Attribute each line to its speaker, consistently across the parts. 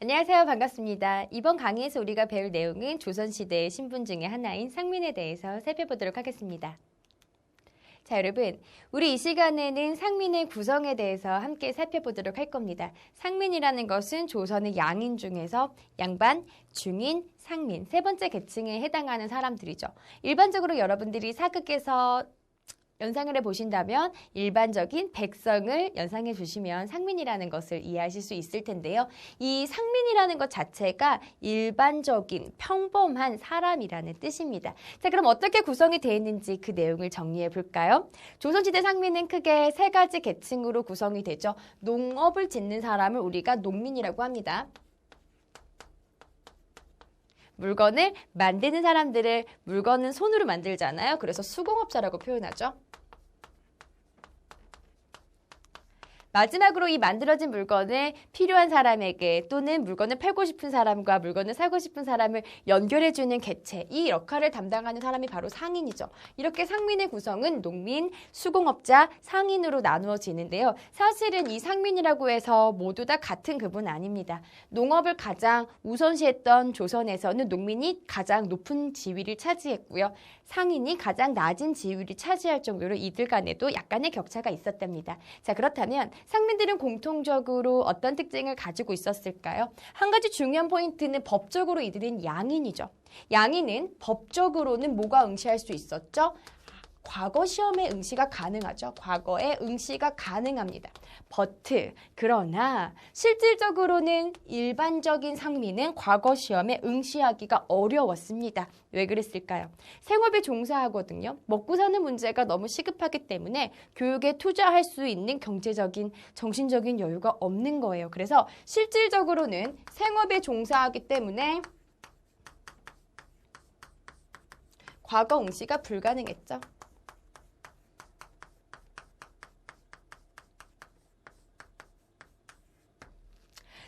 Speaker 1: 안녕하세요. 반갑습니다. 이번 강의에서 우리가 배울 내용은 조선시대의 신분 중에 하나인 상민에 대해서 살펴보도록 하겠습니다. 자, 여러분, 우리 이 시간에는 상민의 구성에 대해서 함께 살펴보도록 할 겁니다. 상민이라는 것은 조선의 양인 중에서 양반, 중인, 상민, 세 번째 계층에 해당하는 사람들이죠. 일반적으로 여러분들이 사극에서 연상을 해보신다면 일반적인 백성을 연상해 주시면 상민이라는 것을 이해하실 수 있을 텐데요. 이 상민이라는 것 자체가 일반적인 평범한 사람이라는 뜻입니다. 자, 그럼 어떻게 구성이 되어 있는지 그 내용을 정리해 볼까요? 조선시대 상민은 크게 세 가지 계층으로 구성이 되죠. 농업을 짓는 사람을 우리가 농민이라고 합니다. 물건을 만드는 사람들을 물건은 손으로 만들잖아요. 그래서 수공업자라고 표현하죠. 마지막으로 이 만들어진 물건을 필요한 사람에게 또는 물건을 팔고 싶은 사람과 물건을 사고 싶은 사람을 연결해주는 개체, 이 역할을 담당하는 사람이 바로 상인이죠. 이렇게 상민의 구성은 농민, 수공업자, 상인으로 나누어지는데요. 사실은 이 상민이라고 해서 모두 다 같은 급은 아닙니다. 농업을 가장 우선시했던 조선에서는 농민이 가장 높은 지위를 차지했고요. 상인이 가장 낮은 지위를 차지할 정도로 이들 간에도 약간의 격차가 있었답니다. 자, 그렇다면 상민들은 공통적으로 어떤 특징을 가지고 있었을까요? 한 가지 중요한 포인트는 법적으로 이들은 양인이죠. 양인은 법적으로는 뭐가 응시할 수 있었죠? 과거 시험에 응시가 가능하죠. 과거에 응시가 가능합니다. 그러나 실질적으로는 일반적인 상민은 과거 시험에 응시하기가 어려웠습니다. 왜 그랬을까요? 생업에 종사하거든요. 먹고 사는 문제가 너무 시급하기 때문에 교육에 투자할 수 있는 경제적인, 정신적인 여유가 없는 거예요. 그래서 실질적으로는 생업에 종사하기 때문에 과거 응시가 불가능했죠.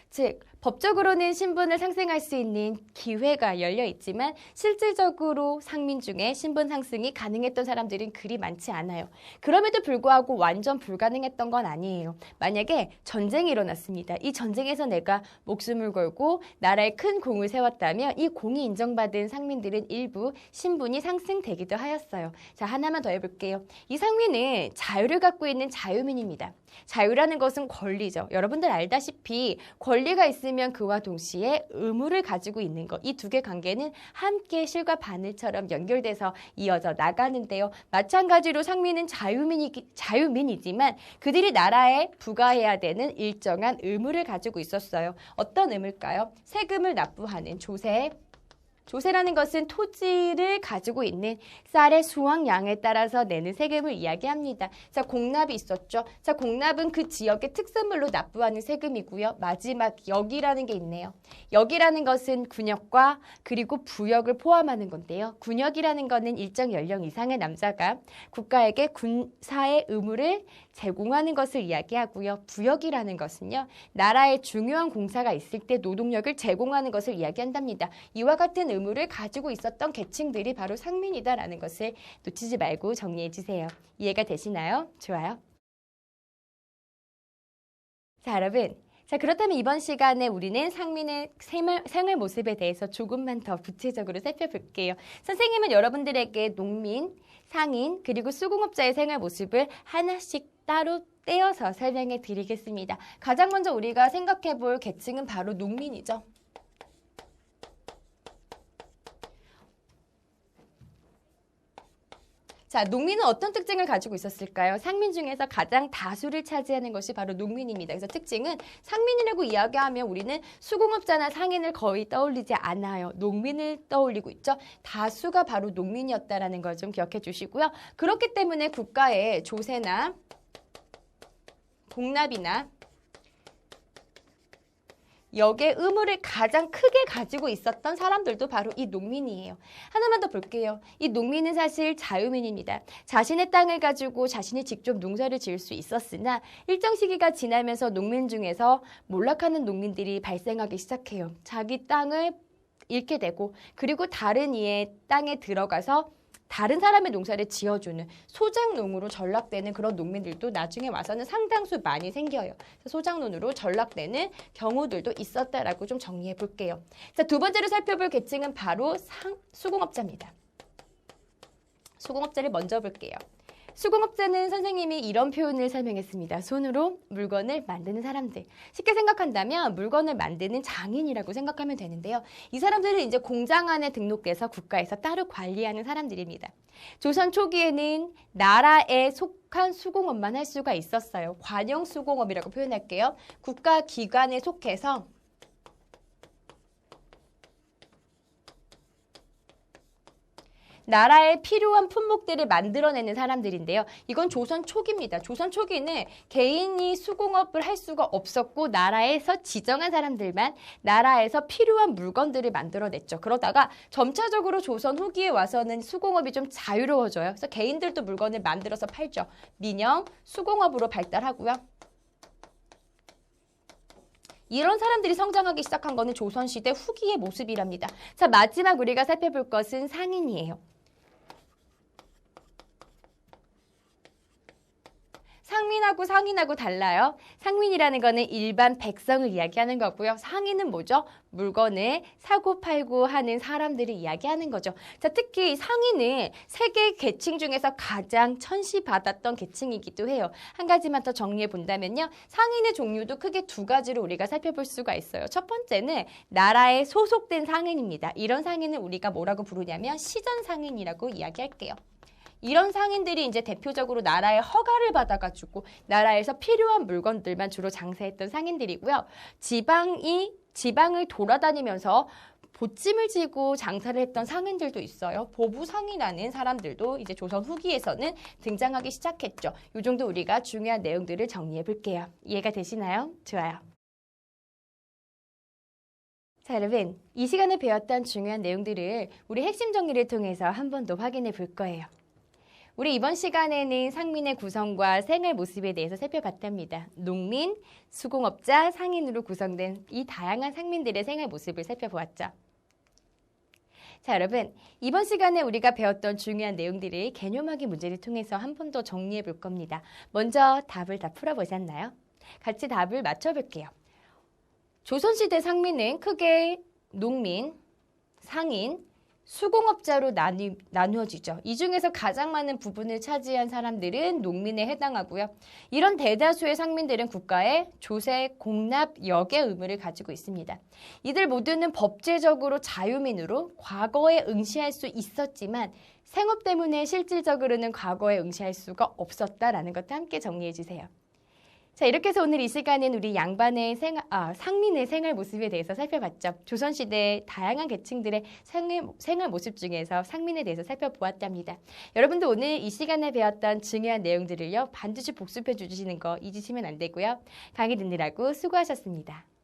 Speaker 1: 즉, 법적으로는 신분을 상승할 수 있는 기회가 열려 있지만 실질적으로 상민 중에 신분 상승이 가능했던 사람들은 그리 많지 않아요. 그럼에도 불구하고 완전 불가능했던 건 아니에요. 만약에 전쟁이 일어났습니다. 이 전쟁에서 내가 목숨을 걸고 나라에 큰 공을 세웠다면 이 공이 인정받은 상민들은 일부 신분이 상승되기도 하였어요. 자, 하나만 더 해볼게요. 이 상민은 자유를 갖고 있는 자유민입니다. 자유라는 것은 권리죠. 여러분들 알다시피 권리가 있으면 그와 동시에 의무를 가지고 있는 것. 이 두 개 관계는 함께 실과 바늘처럼 연결돼서 이어져 나가는데요. 마찬가지로 상민은 자유민이지만 그들이 나라에 부과해야 되는 일정한 의무를 가지고 있었어요. 어떤 의무일까요? 세금을 납부하는 조세. 조세라는 것은 토지를 가지고 있는 쌀의 수확량에 따라서 내는 세금을 이야기합니다. 자, 공납이 있었죠. 자, 공납은 그 지역의 특산물로 납부하는 세금이고요. 마지막 역이라는 게 있네요. 역이라는 것은 군역과 그리고 부역을 포함하는 건데요. 군역이라는 것은 일정 연령 이상의 남자가 국가에게 군사의 의무를 제공하는 것을 이야기하고요. 부역이라는 것은요. 나라에 중요한 공사가 있을 때 노동력을 제공하는 것을 이야기한답니다. 이와 같은 의무를 가지고 있었던 계층들이 바로 상민이다라는 것을 놓치지 말고 정리해 주세요. 이해가 되시나요? 좋아요. 자, 여러분. 자, 그렇다면 이번 시간에 우리는 상민의 생활 모습에 대해서 조금만 더 구체적으로 살펴볼게요. 선생님은 여러분들에게 농민, 상인, 그리고 수공업자의 생활 모습을 하나씩 따로 떼어서 설명해 드리겠습니다. 가장 먼저 우리가 생각해 볼 계층은 바로 농민이죠. 자, 농민은 어떤 특징을 가지고 있었을까요? 상민 중에서 가장 다수를 차지하는 것이 바로 농민입니다. 그래서 특징은 상민이라고 이야기하면 우리는 수공업자나 상인을 거의 떠올리지 않아요. 농민을 떠올리고 있죠. 다수가 바로 농민이었다는 걸 좀 기억해 주시고요. 그렇기 때문에 국가의 조세나 공납이나 역의 의무를 가장 크게 가지고 있었던 사람들도 바로 이 농민이에요. 하나만 더 볼게요. 이 농민은 사실 자유민입니다. 자신의 땅을 가지고 자신이 직접 농사를 지을 수 있었으나 일정 시기가 지나면서 농민 중에서 몰락하는 농민들이 발생하기 시작해요. 자기 땅을 잃게 되고 그리고 다른 이의 땅에 들어가서 다른 사람의 농사를 지어주는 소작농으로 전락되는 그런 농민들도 나중에 와서는 상당수 많이 생겨요. 소작농으로 전락되는 경우들도 있었다라고 좀 정리해 볼게요. 자, 두 번째로 살펴볼 계층은 바로 수공업자입니다. 수공업자를 먼저 볼게요. 수공업자는 선생님이 이런 표현을 설명했습니다. 손으로 물건을 만드는 사람들. 쉽게 생각한다면 물건을 만드는 장인이라고 생각하면 되는데요. 이 사람들은 이제 공장 안에 등록돼서 국가에서 따로 관리하는 사람들입니다. 조선 초기에는 나라에 속한 수공업만 할 수가 있었어요. 관영 수공업이라고 표현할게요. 국가 기관에 속해서 나라에 필요한 품목들을 만들어내는 사람들인데요. 이건 조선 초기입니다. 조선 초기는 개인이 수공업을 할 수가 없었고 나라에서 지정한 사람들만 나라에서 필요한 물건들을 만들어냈죠. 그러다가 점차적으로 조선 후기에 와서는 수공업이 좀 자유로워져요. 그래서 개인들도 물건을 만들어서 팔죠. 민영, 수공업으로 발달하고요. 이런 사람들이 성장하기 시작한 거는 조선시대 후기의 모습이랍니다. 자, 마지막 우리가 살펴볼 것은 상인이에요. 상민하고 상인하고 달라요. 상민이라는 거는 일반 백성을 이야기하는 거고요. 상인은 뭐죠? 물건을 사고 팔고 하는 사람들을 이야기하는 거죠. 자, 특히 상인은 세계 계층 중에서 가장 천시받았던 계층이기도 해요. 한 가지만 더 정리해 본다면요. 상인의 종류도 크게 두 가지로 우리가 살펴볼 수가 있어요. 첫 번째는 나라에 소속된 상인입니다. 이런 상인은 우리가 뭐라고 부르냐면 시전 상인이라고 이야기할게요. 이런 상인들이 이제 대표적으로 나라의 허가를 받아가지고 나라에서 필요한 물건들만 주로 장사했던 상인들이고요. 지방을 돌아다니면서 보찜을 지고 장사를 했던 상인들도 있어요. 보부상이라는 사람들도 이제 조선 후기에서는 등장하기 시작했죠. 이 정도 우리가 중요한 내용들을 정리해 볼게요. 이해가 되시나요? 좋아요. 자, 여러분, 이 시간에 배웠던 중요한 내용들을 우리 핵심 정리를 통해서 한 번 더 확인해 볼 거예요. 우리 이번 시간에는 상민의 구성과 생활 모습에 대해서 살펴봤답니다. 농민, 수공업자, 상인으로 구성된 이 다양한 상민들의 생활 모습을 살펴보았죠. 자, 여러분, 이번 시간에 우리가 배웠던 중요한 내용들을 개념학의 문제를 통해서 한 번 더 정리해 볼 겁니다. 먼저 답을 다 풀어보셨나요? 같이 답을 맞춰볼게요. 조선시대 상민은 크게 농민, 상인, 수공업자로 나누어지죠. 이 중에서 가장 많은 부분을 차지한 사람들은 농민에 해당하고요. 이런 대다수의 상민들은 국가의 조세, 공납, 역의 의무를 가지고 있습니다. 이들 모두는 법제적으로 자유민으로 과거에 응시할 수 있었지만 생업 때문에 실질적으로는 과거에 응시할 수가 없었다라는 것도 함께 정리해 주세요. 자, 이렇게 해서 오늘 이 시간엔 우리 양반의 상민의 생활 모습에 대해서 살펴봤죠. 조선시대 다양한 계층들의 생활 모습 중에서 상민에 대해서 살펴보았답니다. 여러분도 오늘 이 시간에 배웠던 중요한 내용들을요, 반드시 복습해 주시는 거 잊으시면 안 되고요. 강의 듣느라고 수고하셨습니다.